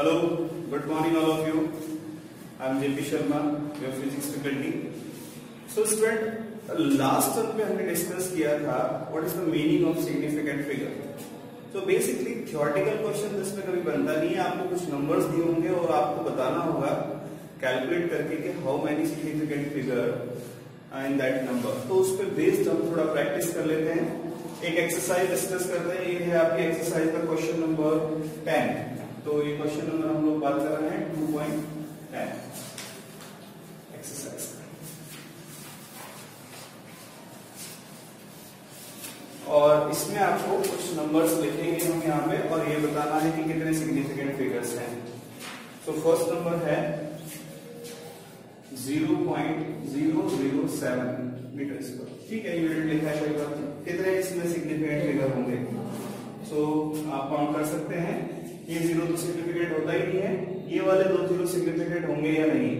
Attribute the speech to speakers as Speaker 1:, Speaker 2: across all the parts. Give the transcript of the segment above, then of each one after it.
Speaker 1: Hello, good morning all of you. I am JP Sharma, your physics faculty. So student, last term पे हमने discuss किया था what is the meaning of significant figure. So basically theoretical question इसमें कभी बनता नहीं है, आपको कुछ numbers दिए होंगे और आपको बताना होगा कैलकुलेट करके कि how many significant figure in that number. तो उस पे बेस्ड हम थोड़ा प्रैक्टिस कर लेते हैं. एक एक्सरसाइज डिस्कस करते हैं. ये है आपकी एक्सरसाइज का क्वेश्चन नंबर 10. तो ये क्वेश्चन नंबर हम लोग बात कर रहे हैं 2.10 एक्सरसाइज का. और इसमें आपको कुछ नंबर्स लिखेंगे हम यहाँ पे और ये बताना है कि कितने सिग्निफिकेंट फिगर्स हैं. तो फर्स्ट नंबर है 0.007 मीटर स्क्वायर. ठीक है, यूनिट लिखा है, कोई बात नहीं. कितने इसमें सिग्निफिकेंट फिगर होंगे? सो आप काउंट कर सकते हैं. ये जीरो तो सिग्निफिकेंट होता ही नहीं है. ये वाले दो जीरो सिग्निफिकेंट होंगे या नहीं?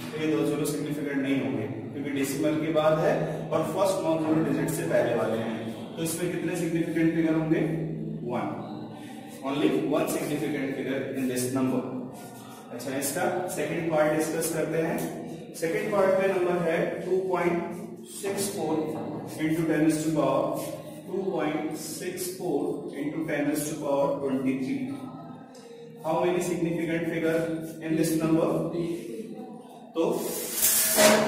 Speaker 1: तो ये दो जीरो सिग्निफिकेंट नहीं होंगे क्योंकि डेसिमल के बाद है और फर्स्ट नॉन जीरो डिजिट से पहले वाले हैं. तो इसमें कितने सिग्निफिकेंट फिगर होंगे? 1. Only 1 significant figure in this number. अच्छा, इसका सेकंड पार्ट डिस्कस करते हैं. सेकंड पार्ट में नंबर है 2.64 into 10 to the power 2.64 into 10 to the power 23. How many significant figure in this number? So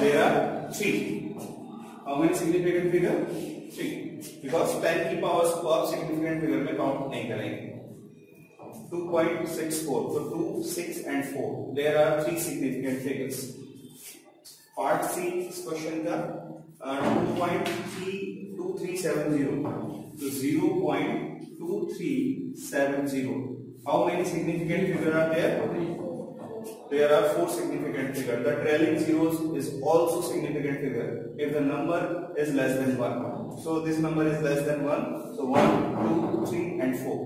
Speaker 1: there are 3. How many significant figure? 3. Because 10 की powers को आप significant figure में count नहीं करेंगे. 2.64, so 2, 6 and 4. There are 3 significant figures. Part C इस question का 2.2370. So 0.2370. How many significant figure are there? There are 4 significant figure. The trailing zeros is also significant figure if the number is less than 1. So this number is less than 1. So 1, 2, 3 and 4.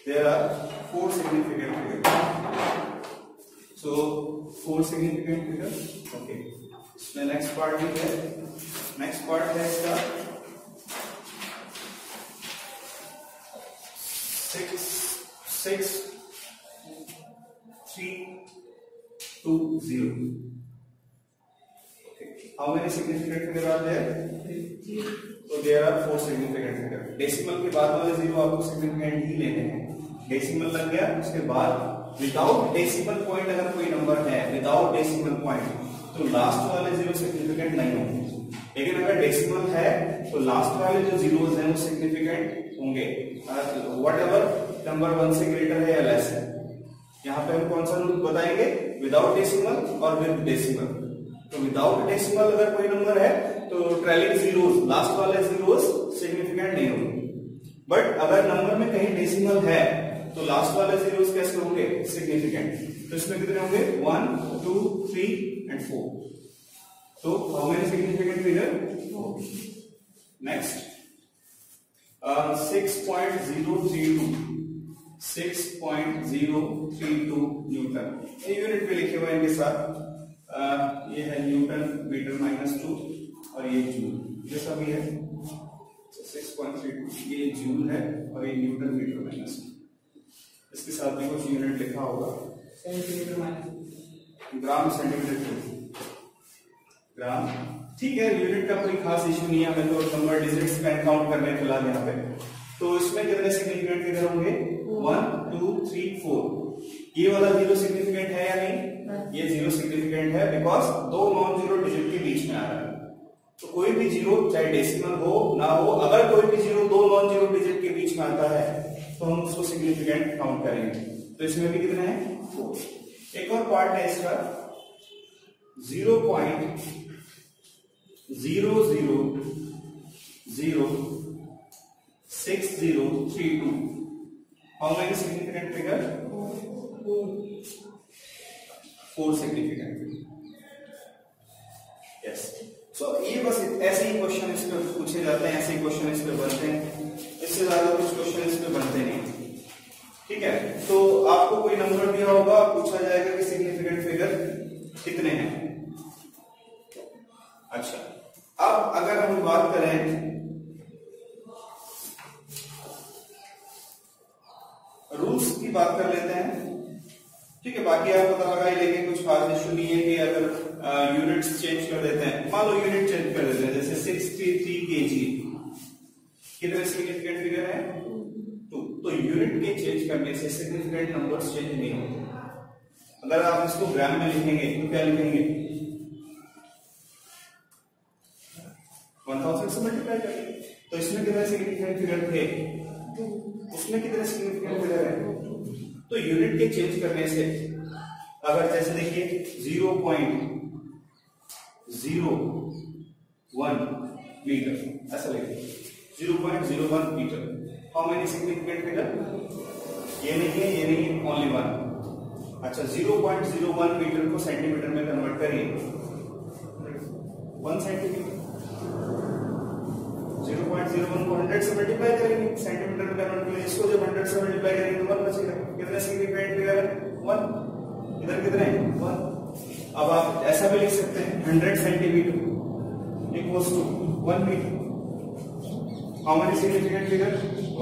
Speaker 1: There are 4 significant figures. So 4 significant figures. Okay. So next part भी है. Next part है इसका 6320. Okay. How many significant figure are there? So there are 4 significant figure. Decimal के बाद वाले zero आपको significant ही लेने हैं. डेसिमल लग गया, उसके बाद विदाउट डेसिमल पॉइंट अगर कोई नंबर है विदाउट डेसिमल पॉइंट तो लास्ट वाले जीरो सिग्निफिकेंट नहीं होंगे. लेकिन अगर डेसिमल है तो लास्ट वाले जो जीरोस हैं वो सिग्निफिकेंट होंगे. व्हाटएवर नंबर 1 से ग्रेटर है या लेस है. यहाँ पे हम कौन सा रूल बताएंगे? विदाउट डेसिमल और विद डेसिमल. तो विदाउट डेसिमल अगर कोई नंबर है तो ट्रेलिंग जीरोस लास्ट वाले जीरोस सिग्निफिकेंट नहीं होंगे. बट अगर नंबर में कहीं डेसिमल है तो लास्ट वाले जीरोस कैसे होंगे? सिग्निफिकेंट. तो इसमें कितने होंगे? 1, 2, 3 and 4. So how many significant figure? 4. Next 6.032 Newton. ये यूनिट पे लिखे हुए इनके साथ. ये है न्यूटन मीटर -2 और ये जूल. ये सब है 6.32. ये जूल है और ये न्यूटन मीटर -2. इसके साथ भी कुछ यूनिट लिखा होगा. Gram centimetre gram. ठीक है, यूनिट का कोई खास इशू नहीं है. हमें तो नंबर डिजिट्स का काउंट करने फिलहाल यहाँ पे. तो इसमें कितने सिग्निफिकेंट फिगर होंगे? 1, 2, 3, 4. ये वाला जीरो सिग्निफिकेंट है या नहीं? ये जीरो सिग्निफिकेंट है बिकॉज दो नॉन जीरो डिजिट के बीच में आ रहा है. तो कोई भी जीरो चाहे डेसिमल हो ना हो, अगर कोई भी जीरो दो नॉन जीरो डिजिट के बीच में आता है तो हम उसको सिग्निफिकेंट काउंट करेंगे. तो इसमें भी कितने हैं? 4. एक और पार्ट है इसका 0.006032. How many significant figure? 4 significant figure. Yes. So ये बस ऐसे ही क्वेश्चन इस पे पूछे जाते हैं, ऐसे ही क्वेश्चन इस पे बनते हैं. इससे ज्यादा कुछ क्वेश्चन इस पे बनते नहीं. ठीक है, तो आपको कोई नंबर दिया होगा, पूछा जाएगा कि सिग्निफिकेंट फिगर कितने हैं. अच्छा, अब अगर हम बात करें रूल्स की बात कर लेते हैं. ठीक है, बाकी आप पता लगा ही लेंगे, कुछ खास इश्यू नहीं है कि अगर यूनिट्स चेंज कर देते हैं, मान लो यूनिट चेंज कर देते हैं, जैसे 63 kg कितने सिग्निफिकेंट फिगर है 2, तो यूनिट के चेंज करने से सिग्निफिकेंट नंबर्स चेंज नहीं होते। अगर आप इसको ग्राम में लिखेंगे तो क्या लिखेंगे 1000 से मल्टीप्लाई करेंगे, तो इसमें कितने सिग्निफिकेंट फिगर थे, उसमें कितने सिग्निफिकेंट फिगर है, तो यूनिट के चेंज करने से अगर जैसे देखिए 0.01 मीटर ऐसा लिखिए 0.01 metre, how many significant figure, ये नहीं है, ये नहीं है, ओनली वन। अच्छा 0.01 मीटर को सेंटीमीटर में कन्वर्ट करिए, 1 सेंटीमीटर, 0.01 को 100 से मल्टीप्लाई करेंगे सेंटीमीटर में कन्वर्ट करेंगे, इसको जब 100 से मल्टीप्लाई करेंगे तो 1 बचेगा, कितने सिग्निफिकेंट फिगर है 1, इधर कितने हैं 1। अब आप ऐसा भी लिख सकते हैं 100 centimetre equals to 1 metre, how many significant figure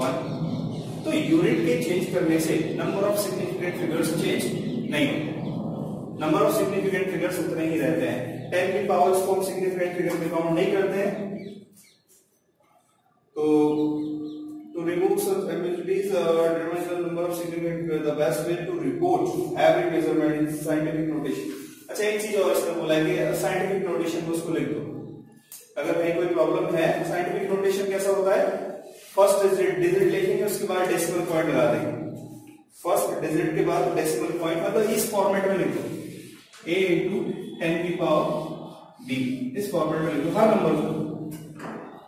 Speaker 1: 1। तो यूनिट के चेंज करने से number of significant figures change नहीं होते, नंबर ऑफ सिग्निफिकेंट फिगर्स उतने ही रहते हैं। 10 की पावर्स को हम सिग्निफिकेंट फिगर में काउंट नहीं करते हैं, तो to remove such ambiguities dimensional number of significant figures, the best way to report every measurement is scientific notation। अच्छा एक चीज और इसमें बोला है कि साइंटिफिक नोटेशन को उसको लिख दो, अगर कहीं कोई प्रॉब्लम है साइंटिफिक नोटेशन कैसा होता है, फर्स्ट डिजिट लिखेंगे उसके बाद डेसिमल पॉइंट लगा देंगे, फर्स्ट डिजिट के बाद डेसिमल पॉइंट, मतलब इस फॉर्मेट में लिख दो a into 10 की पावर b, इस फॉर्मेट में लिख दो हर नंबर को।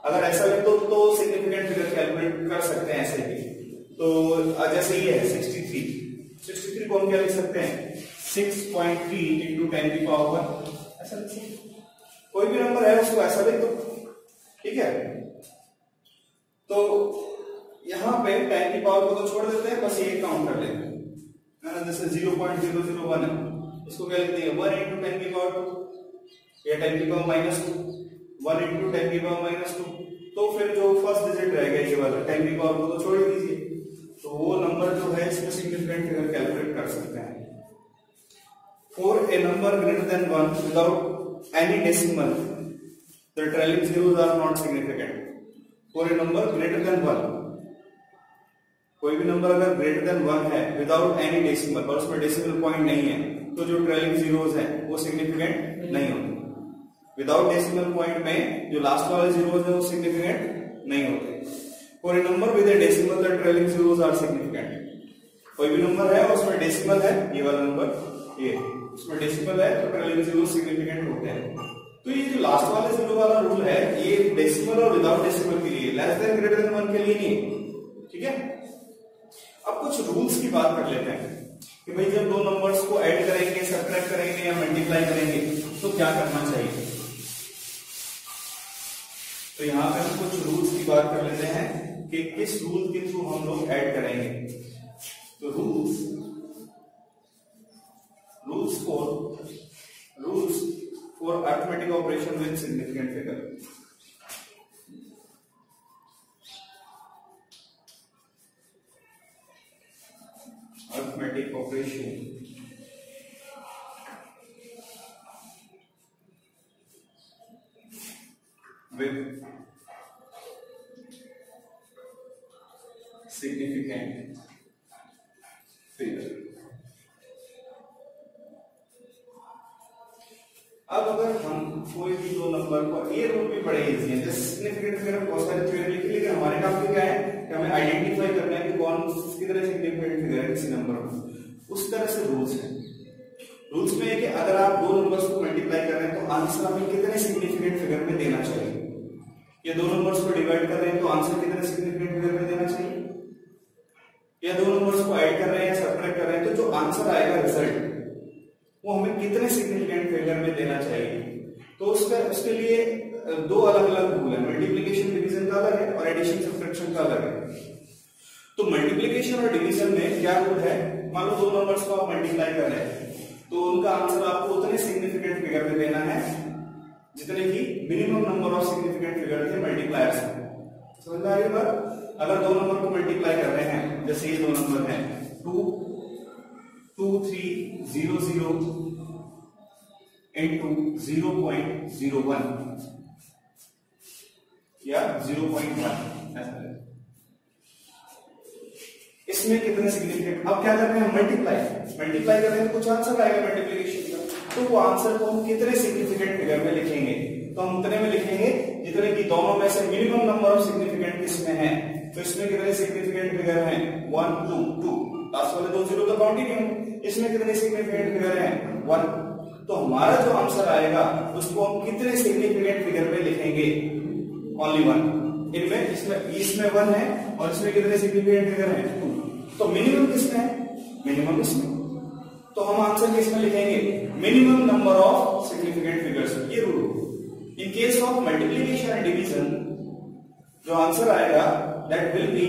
Speaker 1: अगर ऐसा लिख दो तो सिग्निफिकेंट फिगर कैलकुलेट कर सकते हैं ऐसे भी। तो जैसे ये है 63 को हम क्या लिख सकते हैं 6.3 into 10 की पावर 1, ऐसा लिख सकते हैं, कोई भी नंबर है उसको ऐसा लिख दो, ठीक है। तो यहां पे 10 की पावर को तो छोड़ देते हैं, बस ये काउंट कर लेते हैं, जैसे 0.001 है इसको क्या लिखते हैं 1 into 10 की पावर 2 या 10 की पावर -2, 1 into 10 की पावर -2, तो फिर जो फर्स्ट डिजिट रहेगा ये वाला 10 की पावर को तो छोड़ दीजिए, तो वो नंबर जो है इसमें सिग्निफिकेंट फिगर कैलकुलेट कर सकते हैं। For a number greater than 1 without any decimal the trailing zeros are not significant. For a number greater than 1, कोई भी नंबर अगर ग्रेटर देन 1 है विदाउट एनी डेसिमल और उसमें डेसिमल पॉइंट नहीं है, तो जो ट्रेलिंग जीरोस है वो सिग्निफिकेंट नहीं होते। विदाउट डेसिमल पॉइंट में जो लास्ट वाले जीरोस है वो सिग्निफिकेंट नहीं होते। For a number with a decimal the trailing zeros are significant. कोई भी नंबर है और उसमें डेसिमल है, ये वाला नंबर ये उसमें डेसिमल है तो ट्रेलिंग जीरोस सिग्निफिकेंट होते हैं। तो ये जो लास्ट वाले जीरो वाला रूल है ये डेसिमल और विदाउट डेसिमल के लिए, लेस देन ग्रेटर देन 1 के लिए नहीं, ठीक है। अब कुछ रूल्स की बात कर लेते हैं कि भाई जब दो नंबर्स को ऐड करेंगे, सब्ट्रैक्ट करेंगे या मल्टीप्लाई करेंगे तो क्या करना चाहिए। तो यहां पे हम कुछ रूल्स की बात कर लेते हैं कि किस रूल के थ्रू हम लोग ऐड करेंगे। तो rules for arithmetic operation with significant figure. Arithmetic operation with significant figure। अब अगर हम कोई भी दो नंबर को, ये रूल भी बड़े इजी है, जैसे सिग्निफिकेंट फिगर बहुत सारे थ्योरी लिखी, लेकिन हमारे काम पे क्या है कि हमें आइडेंटिफाई करना है कि कौन कितने सिग्निफिकेंट फिगर है किसी नंबर में। उस तरह से रूल्स है। रूल्स में है कि अगर आप दो नंबर्स को मल्टीप्लाई कर रहे हैं तो आंसर हमें कितने सिग्निफिकेंट फिगर में देना चाहिए। या दो नंबर्स को डिवाइड कर रहे हैं तो आंसर कितने सिग्निफिकेंट फिगर में देना चाहिए। या दो नंबर्स को ऐड कर रहे हैं, सब्ट्रैक्ट कर रहे हैं, तो जो आंसर आएगा रिजल्ट वो हमें कितने सिग्निफिकेंट फिगर में देना चाहिए। तो उसके लिए दो अलग अलग रूल है, मल्टीप्लिकेशन डिवीजन का अलग है और एडिशन सब्ट्रैक्शन का अलग है। तो मल्टीप्लिकेशन और डिवीजन में क्या रूल है, मान लो दो नंबर्स को आप मल्टीप्लाई कर रहे हैं तो उनका आंसर आपको उतने सिग्निफिकेंट फिगर में देना है जितने की minimum number of significant figure थे मल्टीप्लायर्स में। समझ में आ रही बात। अगर दो नंबर को मल्टीप्लाई कर रहे हैं, जैसे ये दो नंबर हैं 2, 2, 3 00 into 0.01 या 0.1 ऐसा है। इसमें कितने सिग्निफिकेंट, अब क्या कर रहे हैं, मल्टीप्लाई कर रहे हैं तो कुछ आंसर आएगा मल्टीप्लिकेशन का, तो वो आंसर को हम कितने सिग्निफिकेंट फिगर में लिखेंगे, तो हम उतने में लिखेंगे जितने की दोनों में से मिनिमम नंबर ऑफ सिग्निफिकेंट किसमें है। तो इसमें कितने सिग्निफिकेंट फिगर हैं, 1 2 2, लास्ट वाले दो जीरो तो काउंट ही नहीं होंगे। इसमें कितने सिग्निफिकेंट फिगर हैं, 1, तो हमारा जो आंसर आएगा उसको हम कितने सिग्निफिकेंट फिगर में लिखेंगे, ओनली 1। इनमें इसमें 1 है और इसमें कितने सिग्निफिकेंट फिगर हैं, 2, तो मिनिमम किसमें है, मिनिमम इसमें, तो हम आंसर किसमें लिखेंगे, minimum number of significant figures, ये rule. In case of multiplication and division जो आंसर आएगा that will be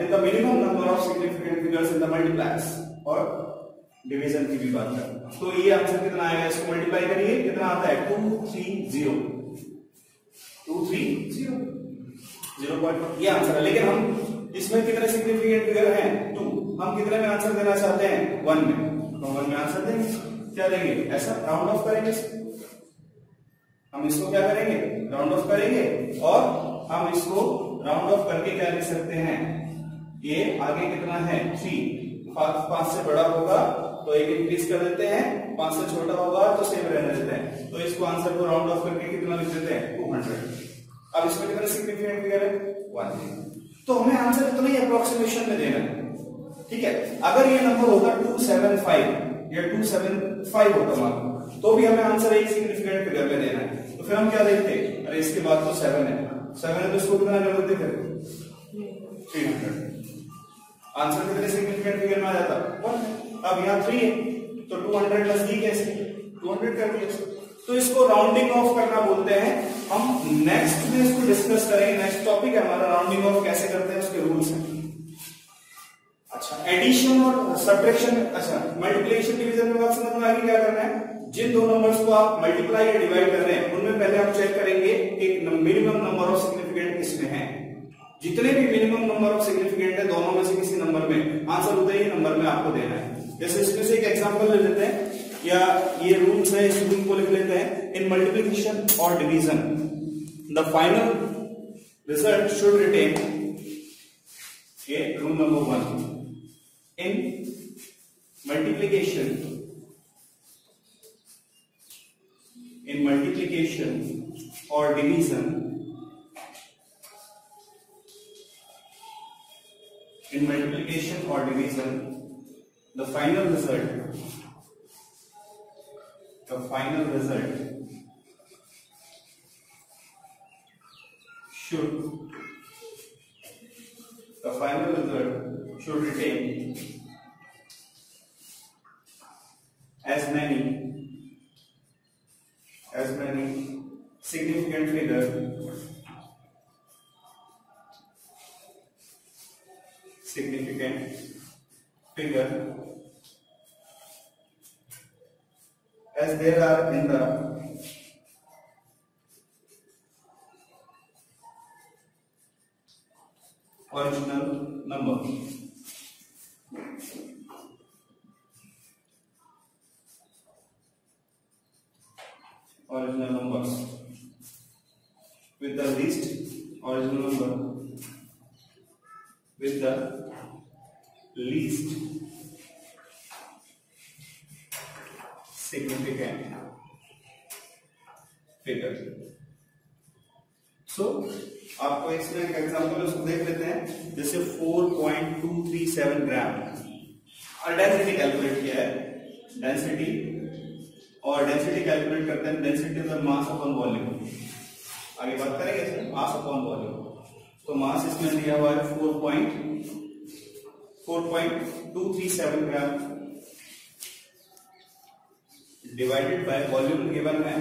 Speaker 1: in the minimum number of significant figures in the multipliers, और डिवीजन की भी बात करें तो ये आंसर कितना आएगा, इसको मल्टीप्लाई करिए कितना आता है, 230 0.1, ये आंसर है। लेकिन हम इसमें कितने सिग्निफिकेंट फिगर हैं, 2, हम कितने में आंसर देना चाहते हैं, 1 में, तो 1 में आंसर देंगे, क्या देंगे, ऐसा राउंड ऑफ करेंगे, हम इसको क्या करेंगे, राउंड ऑफ करेंगे, और हम इसको राउंड ऑफ करके क्या लिख सकते हैं, ये आगे कितना है 3, 5 से बड़ा होगा तो एक इंक्रीज कर देते हैं, 5 से छोटा होगा तो सेम रहने देते हैं, तो इसको आंसर को राउंड ऑफ करके कितना लिख देते हैं, 200। अब इसमें कितने सिग्निफिकेंट फिगर है, 1, तो हमें आंसर इतना ही अप्रोक्सीमेशन में देना है, ठीक है। अगर ये नंबर होता 275 या 275 होता मान, तो भी हमें आंसर एक सिग्निफिकेंट फिगर में देना है, तो फिर हम क्या देखते, अरे इसके बाद तो 7 है तो इसको कितना कर देते, फिर 300, आंसर कितने सिग्निफिकेंट फिगर में आ जाता, 1। अब यहाँ 3 है तो 200 नजदीक कैसे, 200 कर दिया, तो इसको राउंडिंग ऑफ करना बोलते हैं। हम नेक्स्ट में इसको डिस्कस करेंगे, नेक्स्ट टॉपिक है हमारा राउंडिंग ऑफ कैसे करते हैं, उसके रूल्स हैं। अच्छा, एडिशन और सब्ट्रैक्शन, अच्छा मल्टीप्लिकेशन डिवीजन में बात समझ में आ गई, क्या करना है, जिन दो नंबर्स को आप मल्टीप्लाई या डिवाइड कर रहे हैं उनमें पहले आप चेक करेंगे कि मिनिमम नंबर ऑफ सिग्निफिकेंट किसमें है, जितने भी मिनिमम नंबर ऑफ सिग्निफिकेंट है दोनों में से किसी नंबर में, आंसर उतने ही नंबर में आपको देना है। जैसे इसमें से एक एग्जांपल ले लेते हैं, या ये रूल्स है, इस रूल को लिख लेते हैं, इन मल्टीप्लिकेशन और division the final result should retain, ये रूल नंबर 1, इन मल्टीप्लिकेशन और division, in multiplication or division the final result should retain as many significant figure as there are in the original number. Original numbers with the least original number with the least significant figure. So आपको इसमें एक example उसको देख लेते हैं, जैसे 4.237 ग्राम और density calculate किया है, डेंसिटी कैलकुलेट करते हैं, density is mass upon volume, आगे बात करेंगे इसमें मास अपॉन वॉल्यूम। तो मास इसमें दिया हुआ है 4.237 gram divided by volume given है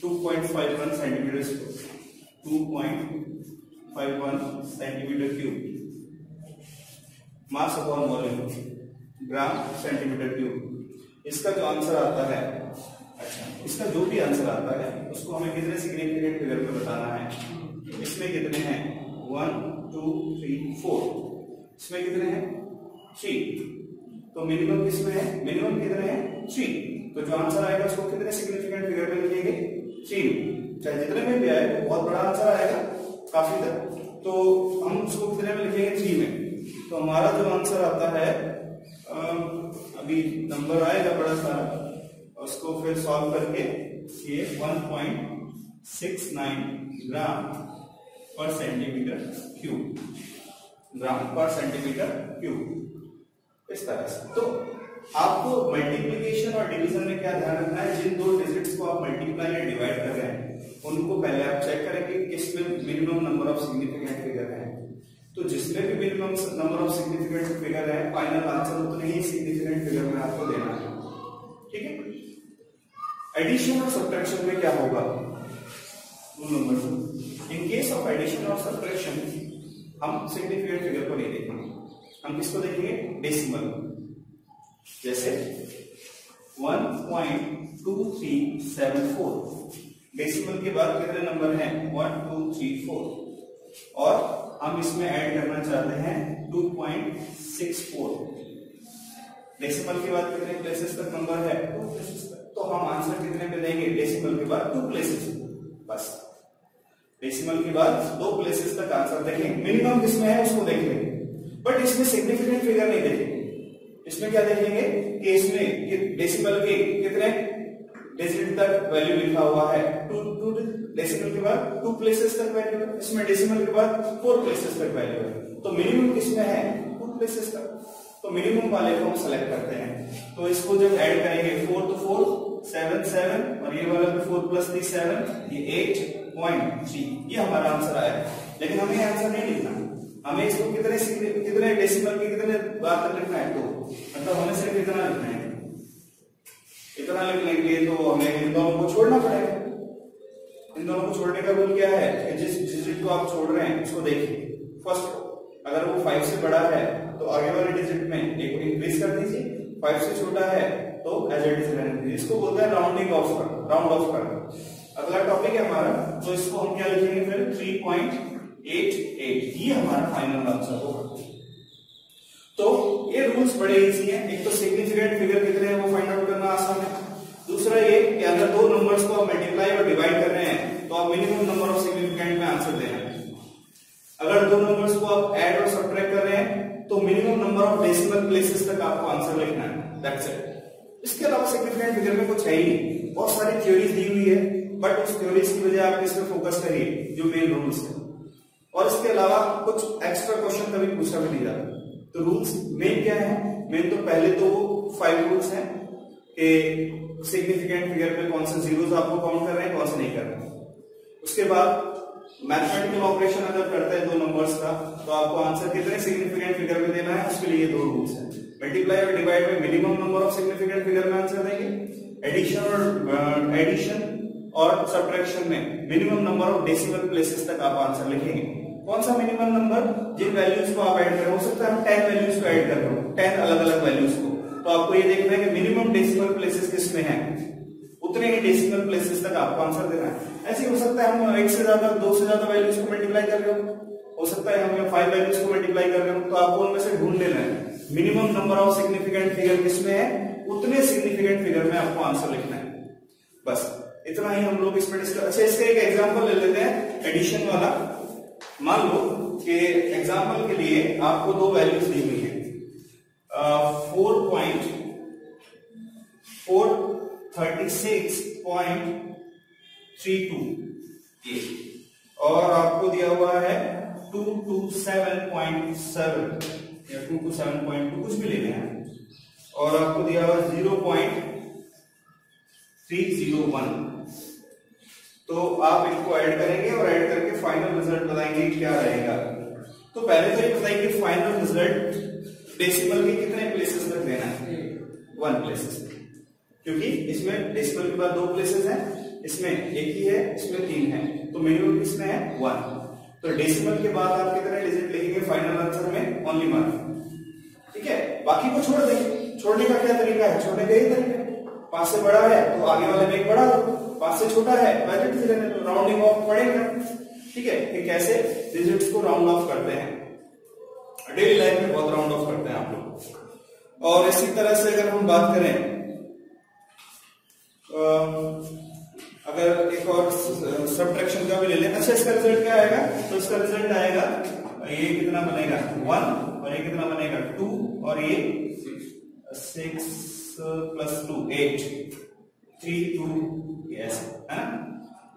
Speaker 1: 2.51 centimetre square, 2.51 centimetre cube, mass upon volume gram centimetre cube. इसका जो आंसर आता है, अच्छा इसका जो भी आंसर आता है उसको हमें कितने सिग्निफिकेंट फिगर पे बताना है। इसमें कितने हैं, 1 2 3 4, इसमें कितने हैं 3, तो मिनिमम किसमें है, मिनिमम कितने हैं 3। तो जो आंसर आएगा उसको कितने सिग्निफिकेंट फिगर में लिखेंगे 3। चाहे जितने में भी आए बहुत बड़ा आंसर आएगा काफी तक, तो हम उसको कितने में लिखेंगे 3 में। तो हमारा जो आंसर आता है अभी नंबर आएगा बड़ा सारा, उसको फिर सॉल्व करके ये 1.69 ग्राम पर सेंटीमीटर क्यूब, ग्राम पर सेंटीमीटर क्यूब इस तरह से। तो आपको मल्टीप्लिकेशन और डिवीजन में क्या ध्यान रखना है, जिन दो डिजिट्स को आप मल्टीप्लाई या डिवाइड कर रहे हैं उनको पहले आप चेक करेंगे किसमें minimum number of significant figure है। तो जिसमें भी minimum number of significant figure है फाइनल आंसर उतने ही सिग्निफिकेंट फिगर में आपको देना है, ठीक है। एडिशन और सब्ट्रैक्शन में क्या होगा, rule number 2, in case of addition और सब्ट्रैक्शन हम सिग्निफिकेंट फिगर को नहीं देखेंगे, हम किसको देखेंगे डेसिमल। जैसे 1.2374 डेसिमल के बाद कितने नंबर हैं 1 2 3 4 और हम इसमें ऐड करना चाहते हैं 2.64। डेसिमल के बाद कितने प्लेसेस तक नंबर है 2 प्लेसेस तक, तो हम आंसर कितने पे देंगे डेसिमल के बाद 2 प्लेसेस, बस डेसिमल के बाद 2 प्लेसेस तक आंसर देखेंगे। मिनिमम किसमें है उसको देखेंगे, बट इसमें सिग्निफिकेंट फिगर नहीं देखेंगे। इसमें क्या देखेंगे कि इसमें डेसिमल के कितने डिजिट तक वैल्यू लिखा हुआ है, 2 डेसिमल के बाद 2 प्लेसेस तक वैल्यू है, इसमें डेसिमल के बाद 4 प्लेसेस तक वैल्यू है। तो मिनिमम किसमें है 2 प्लेसेस तक, तो मिनिमम वाले को हम सेलेक्ट करते हैं। तो इसको जब ऐड करेंगे 4 तो 4 7 7 और ये वाला 4 प्लस 3 7, ये 8.3, ये हमारा आंसर आया। लेकिन हमें आंसर नहीं लिखना, हमें इसको कितने डेसिमल के कितने बार तक लिखना है, तो मतलब हमें सिर्फ इतना लिखना है। इतना लिखने के लिए तो हमें इन दोनों को छोड़ना पड़ेगा। इन दोनों को छोड़ने का रूल क्या है कि जिस डिजिट को आप छोड़ रहे हैं उसको देखिए, फर्स्ट अगर वो 5 से बड़ा है तो आगे वाले डिजिट में एक को इंक्रीज कर दीजिए, 5 से छोटा है तो एज इट इज रहने दीजिए। इसको बोलते हैं राउंडिंग ऑफ करना, राउंड ऑफ करना। अगला टॉपिक है हमारा, तो इसको हम क्या लिखेंगे फिर 3.88, ये हमारा फाइनल आंसर होगा। तो ये रूल्स बड़े इजी हैं। एक तो सिग्निफिकेंट फिगर कितने हैं वो फाइंड आउट करना आसान है। दूसरा ये कि अगर दो नंबर्स को आप मल्टीप्लाई और डिवाइड कर रहे हैं तो आप मिनिमम नंबर ऑफ सिग्निफिकेंट में आंसर दे रहे हैं। अगर दो नंबर्स को आप ऐड और सब्ट्रैक्ट कर रहे हैं तो minimum number of decimal places तक आपको आंसर लिखना है, दैट्स इट। इसके अलावा सिग्निफिकेंट फिगर में कुछ है ही नहीं। बहुत सारी थ्योरीज दी हुई है, बट उस थ्योरीज की बजाय आप इस पे फोकस करिए जो मेन रूल्स है, और इसके अलावा कुछ एक्स्ट्रा क्वेश्चन कभी पूछा भी नहीं जाता। तो रूल्स मेन क्या है, मेन तो पहले तो 5 रूल्स हैं कि सिग्निफिकेंट फिगर पे कौन से जीरोस आपको काउंट कर रहे हैं, कौन से नहीं कर रहे हैं। उसके बाद मैथमेटिकल ऑपरेशन अगर करते हैं दो नंबर्स का तो आपको आंसर कितने सिग्निफिकेंट फिगर में देना है, उसके लिए 2 रूल्स हैं। मल्टीप्लाई और डिवाइड में minimum number of significant figure में आंसर देंगे। एडिशन और सब्ट्रैक्शन में minimum number of decimal places तक आप आंसर लिखेंगे। कौन सा मिनिमम नंबर, जिन वैल्यूज को आप ऐड कर रहे हो सकता है हम 10 वैल्यूज को ऐड कर रहे हो, 10 अलग अलग वैल्यूज को, तो आपको ये देखना है कि मिनिमम डेसिमल प्लेसेस किसमें हैं, उतने ही डेसिमल प्लेसेस तक आपको आंसर देना है। ऐसे हो सकता है हम 1 से ज्यादा 2 से ज्यादा वैल्यूज को मल्टीप्लाई कर रहे हो सकता है हम 5 वैल्यूज को मल्टीप्लाई कर रहे हो, तो आपको उनमें से ढूंढ लेना है minimum number of significant figure किसमें है, उतने सिग्निफिकेंट फिगर में आपको आंसर लिखना है। बस इतना ही हम लोग इसमें डिस्कस। अच्छा, इसका एक एग्जांपल ले लेते हैं एडिशन वाला। मान लो कि एग्जांपल के लिए आपको 2 वैल्यूज दी हुई है 4.36.32 ये, और आपको दिया हुआ है 227.7 या 227.2 कुछ भी ले लें, और आपको दिया हुआ 0.301। तो आप इनको ऐड करेंगे और ऐड करके फाइनल रिजल्ट बताएंगे क्या रहेगा। तो पहले तो ये बताइए फाइनल रिजल्ट डेसिमल के कितने प्लेसेस तक देना है, 1 प्लेसेस, क्योंकि इसमें डेसिमल के बाद 2 प्लेसेस हैं, इसमें एक ही है, इसमें 3 है, तो मिनिमम किसमें है 1। तो डेसिमल के बाद आप कितने डिजिट लिखेंगे फाइनल आंसर में, ओनली 1, ठीक है। बाकी को छोड़ देंगे। छोड़ने का क्या तरीका है, छोड़ने का यही तरीका है, 5 से बड़ा है तो आगे वाले में एक बढ़ा दो, 5 से छोटा है राउंडिंग ऑफ पड़ेगा, ठीक है। कि कैसे डिजिट्स को राउंड ऑफ करते हैं, डेली लाइफ में बहुत राउंड ऑफ करते हैं आप लोग। और इसी तरह से अगर हम बात करें, अगर एक और सब्ट्रैक्शन का भी ले लें, अच्छा इसका रिजल्ट क्या आएगा? तो इसका रिजल्ट आएगा, ये कितना बनेगा 1 और ये कितना बनेगा 2 और ये 6 प्लस 2 8 3 2 यस है ना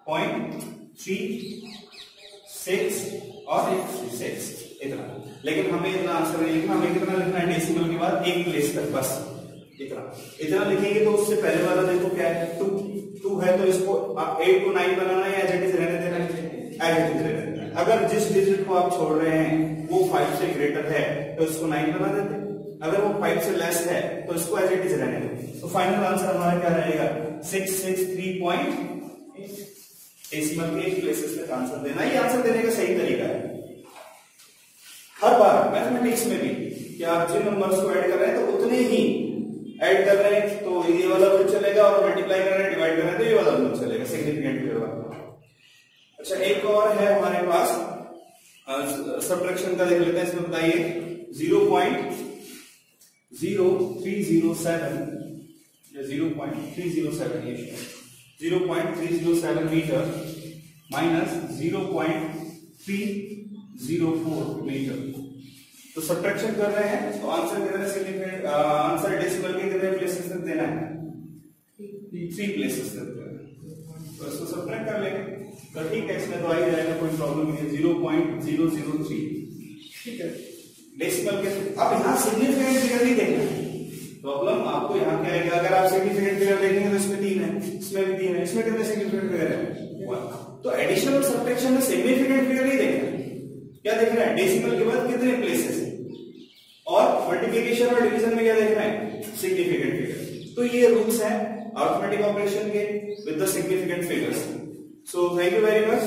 Speaker 1: 0.36 और 6 इतना। लेकिन हमें इतना आंसर नहीं लिखना, हमें कितना लिखना है डेसिमल के बाद एक प्लेस तक, बस इतना लिखेंगे। तो उससे पहले वाला देखो क्या है, 2 है तो इसको 8 को 9 बनाना है, एज इट इज रहने देना है, एज इट इज रहने देना है। अगर जिस डिजिट को आप छोड़ रहे हैं वो 5 से ग्रेटर है तो इसको 9 बना देते, अगर वो 5 से लेस है तो इसको एज इट इज रहने देते। तो फाइनल आंसर हमारा क्या रहेगा 663. डेसिमल के एक प्लेसेस तक आंसर देना, ये आंसर देने का सही तरीका है। हर बार मैथमेटिक्स में भी कि आप जिन नंबर्स को ऐड कर रहे हैं तो उतने ही ऐड कर रहे हैं तो ये वाला रूल चलेगा, और मल्टीप्लाई कर रहे हैं डिवाइड कर रहे हैं तो ये वाला रूल चलेगा, सिग्निफिकेंट फिगर वाला। अच्छा एक और है हमारे पास सब्ट्रैक्शन का, देख लेते हैं। इसमें बताइए 0.0307 या 0.307 ये 0.307 मीटर माइनस 0.304 मीटर। तो सब्ट्रैक्शन कर रहे हैं तो आंसर कितने सिग्निफिकेंट, आंसर डेसिमल के कितने प्लेसेस तक देना है 3 प्लेसेस तक देना है। तो इसको सब्ट्रैक्ट कर लेंगे तो ठीक है, इसमें तो आ ही जाएगा, कोई प्रॉब्लम नहीं है। 0.003 ठीक है डेसिमल के। अब यहाँ सिग्निफिकेंट फिगर नहीं देखना है, प्रॉब्लम आपको यहाँ क्या है, अगर आप सिग्निफिकेंट फिगर देखेंगे तो इसमें 3 है, इसमें भी 3 है, इसमें कितने सिग्निफिकेंट फिगर है 1। तो एडिशन और सब्ट्रैक्शन में सिग्निफिकेंट फिगर नहीं देखना है, क्या देखना है डेसिमल के बाद कितने प्लेसेस है, और मल्टीप्लिकेशन और डिवीजन में क्या देखना है सिग्निफिकेंट फिगर। तो ये रूल्स हैं अरिथमेटिक ऑपरेशन के with the significant figures. So thank you very much.